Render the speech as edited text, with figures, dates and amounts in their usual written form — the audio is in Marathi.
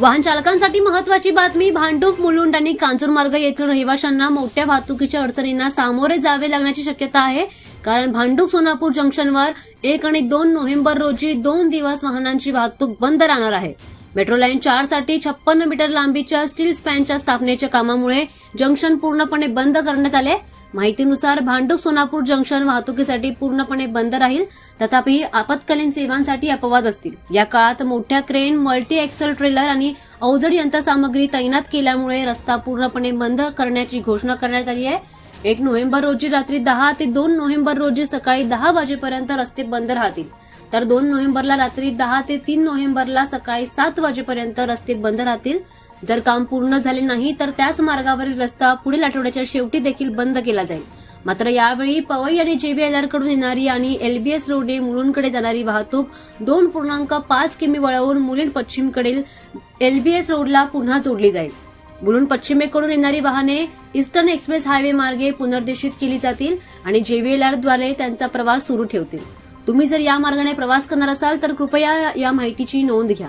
वाहन चालकांसाठी महत्त्वाची बातमी. भांडूप मुलुंड आणि कांजूरमार्ग येथील रहिवाशांना मोठ्या वाहतुकीच्या अडचणींना सामोरे जावे लागण्याची शक्यता आहे. कारण भांडूप सोनापूर जंक्शनवर 1 आणि 2 नोव्हेंबर रोजी 2 दिवस वाहनांची वाहतूक बंद राहणार आहे. मेट्रो लाईन 4 साठी 56 मीटर लांबीच्या स्टील स्पॅनच्या स्थापनेच्या कामामुळे जंक्शन पूर्णपणे बंद करण्यात आले. माहितीनुसार भांडूप सोनापूर जंक्शन वाहतुकीसाठी पूर्णपणे बंद राहील. तथापि आपत्कालीन सेवांसाठी अपवाद असतील. या काळात मोठ्या क्रेन, मल्टी एक्सल ट्रेलर आणि अवजड यंत्रसामग्री तैनात केल्यामुळे रस्ता पूर्णपणे बंद करण्याची घोषणा करण्यात आली आहे. 1 नोव्हेंबर रोजी रात्री 10 ते 2 नोव्हेंबर रोजी सकाळी 10 वाजेपर्यंत रस्ते बंद राहतील. तर 2 नोव्हेंबरला रात्री 10 ते 3 नोव्हेंबरला सकाळी 7 वाजेपर्यंत रस्ते बंद राहतील. जर काम पूर्ण झाले नाही तर त्याच मार्गावरील रस्ता पुढील आठवड्याच्या शेवटी देखील बंद केला जाईल. मात्र यावेळी पवई आणि JBLR कडून येणारी आणि LBS रोडने मुलुंडकडे जाणारी वाहतूक 2.5 किमी वळवून मुलुंड पश्चिमकडील LBS रोडला पुन्हा जोडली जाईल. मुलुंड पश्चिमेकडून येणारी वाहने ईस्टर्न एक्सप्रेस हायवे मार्गे पुनर्दिशित केली जातील आणि JBLR द्वारे त्यांचा प्रवास सुरू ठेवतील. तुम्ही जर या मार्गाने प्रवास करणार असाल तर कृपया या माहितीची नोंद घ्या.